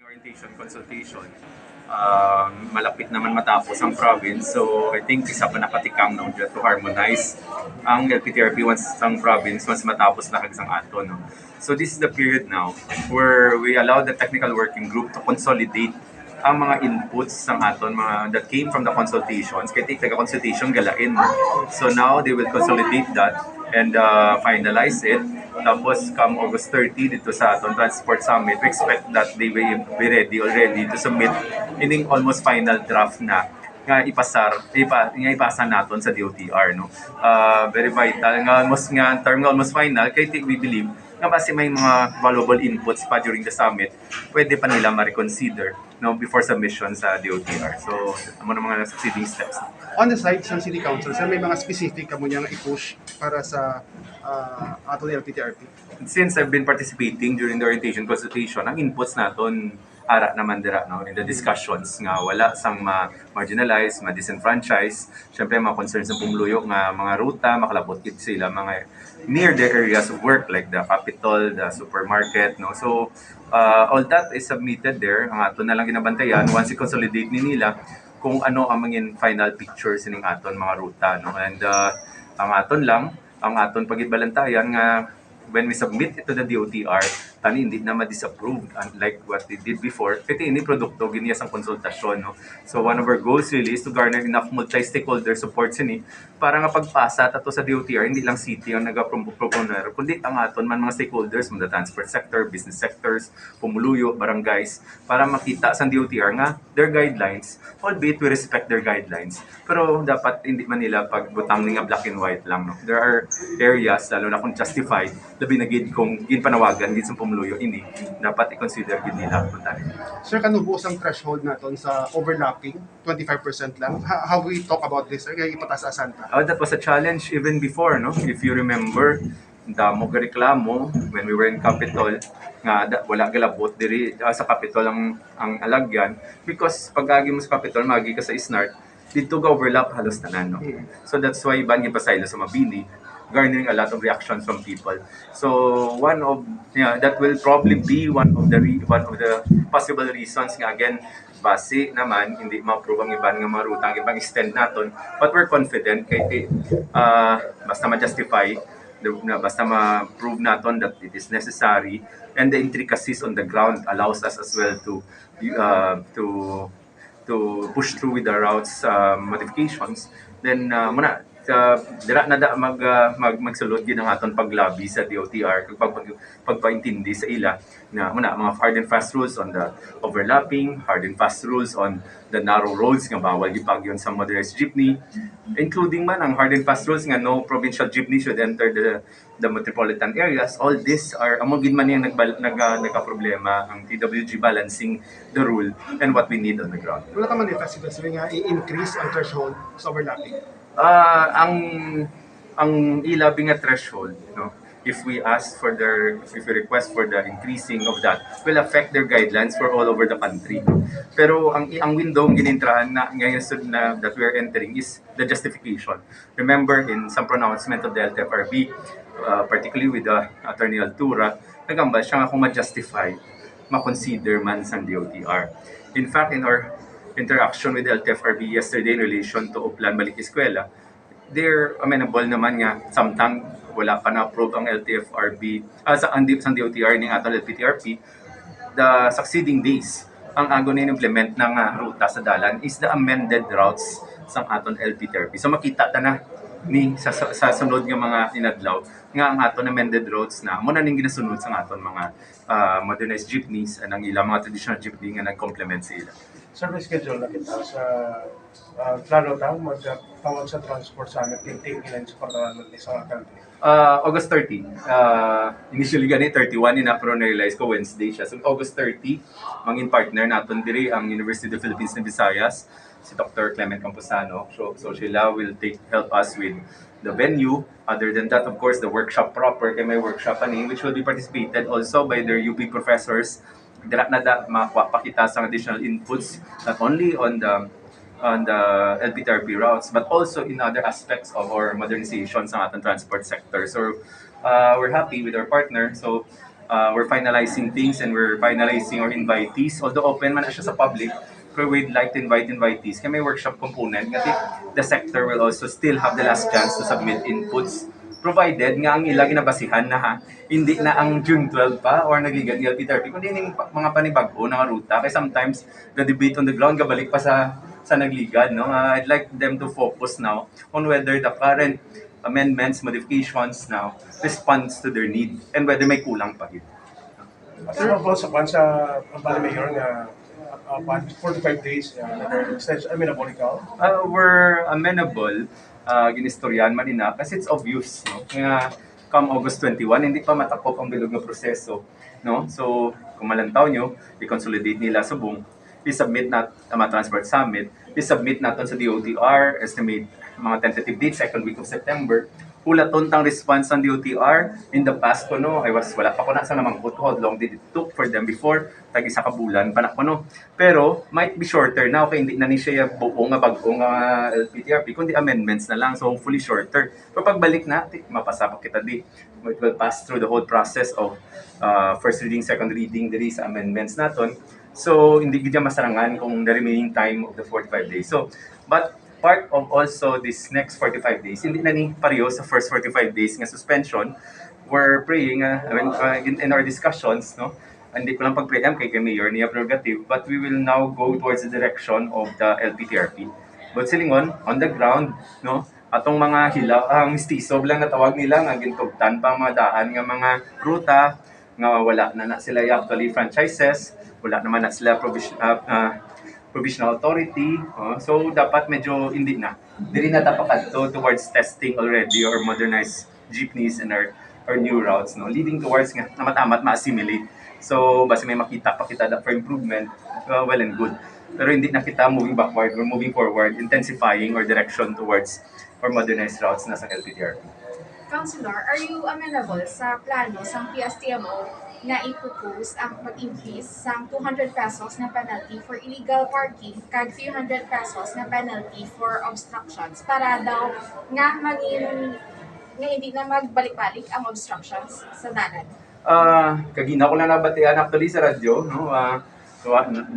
orientation consultation. Malapit naman matapos ang province. So I think isa pa nakatikang no, to harmonize ang LPTRP once ang province once matapos na kagsang ato. No? So this is the period now where we allow the technical working group to consolidate ang mga inputs ng aton mga that came from the consultations kaya take consultation galain. So now they will consolidate that and finalize it. Tapos come August 30 dito sa aton Transport Summit, we expect that they will be ready already to submit ining almost final draft na nga ipasa naton sa DOTR no. Very vital nga almost final kay we believe nga base may mga valuable inputs pa during the summit, pwede pa nila ma-reconsider no, before submission sa DOTR. So, ano na mga succeeding steps. On the side sa City Council, sir, may mga specific ka mo niyang i-push para sa ato LPTRP? Since I've been participating during the orientation consultation, ang inputs naton ara naman dira no in the discussions nga wala sang ma-marginalize, ma-disenfranchise, syempre mga concerns ng pumuluyo nga mga ruta makalabot kit sila mga near the areas of work like the capital, the supermarket no. So all that is submitted there. Ang aton na lang ginabantayan once i-consolidate ni nila kung ano ang mga final pictures ning aton mga ruta no. And ang aton pagitbalantayan nga when we submit it to the DOTR, tani hindi na ma-disapprove unlike what they did before. Kasi ini produkto giniyas ang konsultasyon. No? So one of our goals really is to garner enough multi-stakeholder support sini para nga pagpasa tato sa DOTR, hindi lang city ang nag-proponer, kundi ang aton man mga stakeholders, mga transport sector, business sectors, pumuluyo, barangays, para makita sa DOTR nga their guidelines, albeit we respect their guidelines. Pero dapat hindi man nila pagbutang nga black and white lang. No? There are areas, lalo na kung justified, labi na gid kung ginpanawagan gid sa pumuluyo ini dapat i-consider gid nila puntahan. Sir, kanubos ang threshold naton sa overlapping 25% lang. How we talk about this, sir? Kaya ipatasasan ta. That was a challenge even before, no? If you remember, damo ga reklamo when we were in Capitol nga wala galabot diri sa Capitol ang alagyan because pag agi mo sa Capitol magi ka sa Snart dito ga overlap halos tanan no. So that's why ban gi pasaylo sa Mabini garnering a lot of reactions from people. So that will probably be one of the possible reasons nga again base naman hindi ma-approve ang ibang nga mga ruta ang ibang extend naton, but we're confident kay basta ma-justify basta ma-prove naton that it is necessary and the intricacies on the ground allows us as well to push through with the routes modifications, then muna dira na magsulod gid ang aton paglabi sa DOTR pagpaintindi sa ila na muna mga hard and fast rules on the overlapping, hard and fast rules on the narrow roads nga bawal gipagyon sa motorized jeepney, including man ang hard and fast rules nga no provincial jeepney should enter the metropolitan areas. All this are among gid man yang nagka-problema ang TWG balancing the rule and what we need on the ground. Wala ka man i-festival nga i-increase ang threshold sa overlapping. Ang ilabi nga threshold, you know, if we request for the increasing of that, will affect their guidelines for all over the country. Pero ang window ginintrahan na ngayon na that we are entering is the justification. Remember in some pronouncement of the LTFRB, particularly with the Attorney Altura, nagambal siya nga kung ma-justify, ma-consider man sa DOTR. In fact, in our interaction with the LTFRB yesterday in relation to Uplan Balik Eskwela, they're amenable naman nga samtang wala pa na-approve ang LTFRB sa DOTR ning atong LPTRP, the succeeding days ang agon na implement ng ruta sa dalan is the amended routes sa aton LPTRP. So makita ta na ni sa sunod nga mga inadlaw nga ang aton amended routes na mo na ning ginasunod sa aton mga modernized jeepneys ang ilang mga traditional jeepney nga nag-complement sa ila. Service schedule na kita sa klaro tang magtawag sa Transport Summit tinting ilan sa pagkawalan ni sa country. August 30. Initially gani 31 pero na-realize ko Wednesday siya. So August 30, mangin partner naton diri ang University of the Philippines and Visayas, si Dr. Clement Camposano. So sila will help us with the venue. Other than that, of course, the workshop proper kay may workshop ani which will be participated also by their UP professors. Dira na makapakita sa additional inputs not only on the LPTRP routes but also in other aspects of our modernization sa ating transport sector. So we're happy with our partner. So we're finalizing things and we're finalizing our invitees. Although open man na siya sa public, pero we'd like to invite invitees. Kaya may workshop component. Kasi the sector will also still have the last chance to submit inputs provided nga ang ilang inabasihan na ha, hindi na ang June 12 pa or nagiging LP30, kundi yung mga panibago na ruta. Kasi sometimes the debate on the ground gabalik pa sa nagligad. No? I'd like them to focus now on whether the current amendments, modifications now responds to their need and whether may kulang pa rin. Ano po sa kansa ang Bali Mayor nga 45 days extension, amenable ikaw? We're amenable, ginistoryan man ina kasi it's obvious. No? Kaya come August 21, hindi pa matapok ang bilog na proseso. No? So, kung malantaw nyo, i-consolidate nila subong, i-submit na transport summit, i-submit natin sa DOTR, estimate mga tentative date, second week of September. Ulaton tang response ng DOTR in the past ko no, wala pa ko na sa namangkot ko how long did it took for them before tag isa ka bulan pa na ko no. Pero might be shorter now kay hindi na ni siya buong nga bagong LPTRP kundi amendments na lang so hopefully shorter. Pero pagbalik na mapasa pa kita di. It will pass through the whole process of first reading, second reading diri sa amendments naton. So hindi gid masarangan kung the remaining time of the 45 days. So but part of also this next 45 days, hindi na ni pareho sa first 45 days nga suspension, we're praying, in our discussions, no, hindi ko lang pag-preempt kay Mayor niya prerogative, but we will now go towards the direction of the LPTRP. But silingon, on the ground, no, atong mga hilaw, ang stisob lang na tawag nila, nga gintugtan pa mga daan nga mga ruta, nga wala na sila actually franchises, wala naman na sila provisional authority. So, dapat medyo hindi na. Dili na tapakad towards testing already or modernized jeepneys and our new routes, no? Leading towards nga na matamat ma-assimilate. So, basta may makita pa kita for improvement, well and good. Pero hindi na kita moving backward or moving forward, intensifying our direction towards our modernized routes na sa LPTRP. Councilor, are you amenable sa plano sa PSTMO na i-propose ang pag-increase sa 200 pesos na penalty for illegal parking kag 300 pesos na penalty for obstructions para daw nga hindi na magbalik-balik ang obstructions sa dalan? Kagina ko lang nabatian actually sa radyo, no?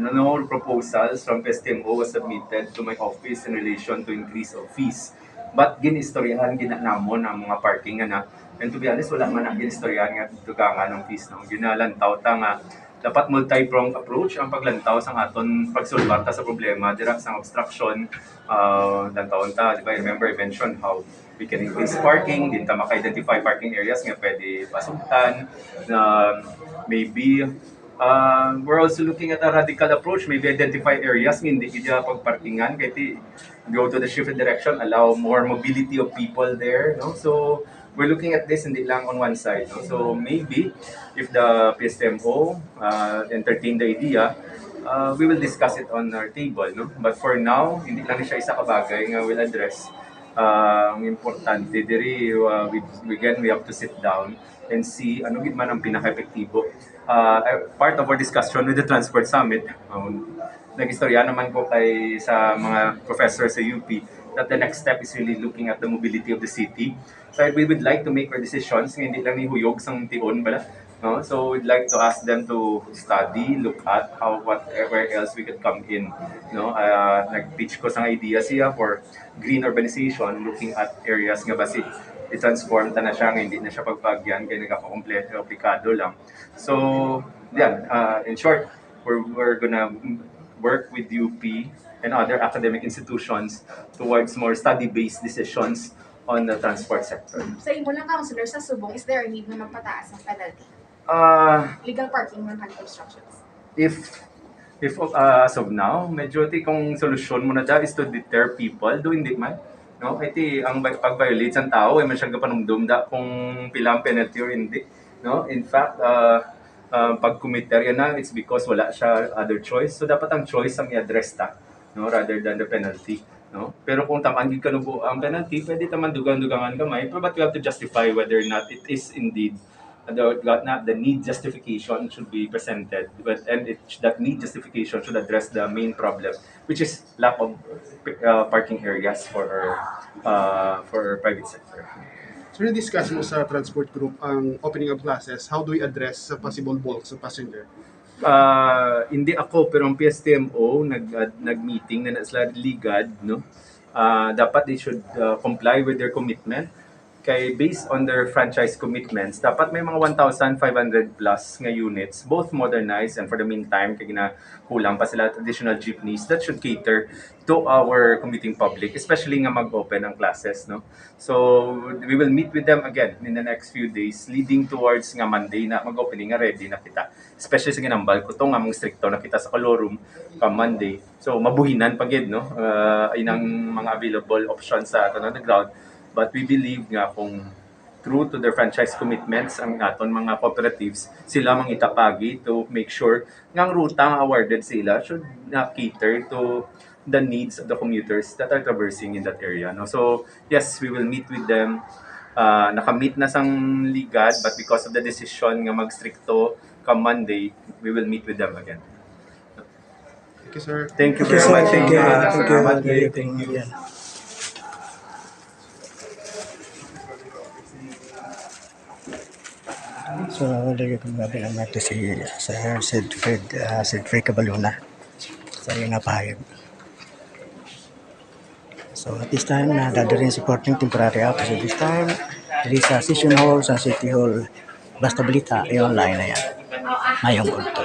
No proposals from PSTMO was submitted to my office in relation to increase of fees. But ginistoryahan ginanamon ang mga parking na. And to be honest, wala man ang ginistoryahan nga tugangan ng fees. No? Ginalantaw ta nga dapat multi-pronged approach ang paglantaw sa aton pagsulbata sa problema dira sa obstruction. Lantaw ta, di ba? Remember I mentioned how we can increase parking, din ta maka-identify parking areas nga pwede pasugtan. Maybe we're also looking at a radical approach, maybe identify areas nga hindi kaya pagparkingan kaya go to the shifted direction, allow more mobility of people there, no? So we're looking at this hindi lang on one side, no? So maybe if the PSTMO entertain the idea, we will discuss it on our table, no? But for now, hindi lang siya isa ka bagay nga we'll address. Ang importante diri we have to sit down and see ano gid man ang pinaka-epektibo. Part of our discussion with the Transport Summit, nag-istorya naman ko kay sa mga professor sa UP that the next step is really looking at the mobility of the city. So we would like to make our decisions, hindi lang ni huyog sang tion bala. No? So we'd like to ask them to study, look at whatever else we could come in. No? Nag-pitch ko sang idea siya for green urbanization, looking at areas nga basi i-transform ta na siya, hindi na siya pagpagyan, kaya nagkakakompleto, aplikado lang. So, yan, in short, we're gonna work with UP and other academic institutions towards more study-based decisions on the transport sector. Sa imo lang, Councilor, sa Subong, is there a need na magpataas ang penalty? Legal parking ng obstructions? If as of now, medyo kung solusyon mo na dyan is to deter people, do hindi man. No, iti ang pag-violate ng tao ay man siyang kapanumdum da kung pilang penalty or hindi. No, in fact, pag committer yan na, it's because wala siya other choice. So dapat ang choice ang i-address ta, no, rather than the penalty. No, pero kung tamaan gid kanubo ang penalty, pwede taman dugang-dugangan kamay, but you have to justify whether or not it is indeed the need justification should be presented, that need justification should address the main problem, which is lack of parking areas for our private sector. So na-discuss mo sa transport group ang opening of classes, how do we address sa possible bulk sa passenger? Hindi ako pero ang PSTMO nag-meeting na sila ligad, no. Dapat they should comply with their commitment kay based on their franchise commitments dapat may mga 1,500 plus nga units both modernized and for the meantime kay kulang pa sila additional jeepneys that should cater to our commuting public, especially nga mag-open ang classes, no. So we will meet with them again in the next few days leading towards nga Monday na mag-opening nga ready na kita, especially sa ginambal ko to nga mong stricto na kita sa Colorum come Monday, so mabuhinan pagid, no. Ay nang mga available options sa aton on the ground. But we believe nga kung true to their franchise commitments ang aton mga cooperatives, sila mang itapagi to make sure nga ang ruta nga awarded sila should cater to the needs of the commuters that are traversing in that area, no. So yes, we will meet with them. Nakamit na sang ligad but because of the decision nga magstrikto come Monday, we will meet with them again. Thank you, sir. Thank you very much. Thank you. Salamat. Thank you. So, nagkakababilang natin si Sir Seidfrey Cabaluna sa iyong napahayag. So, at this time, nadadarin supporting temporary office. At this time, dili sa session hall, sa city hall. Basta balita, ay online na yan. Mayong ulto.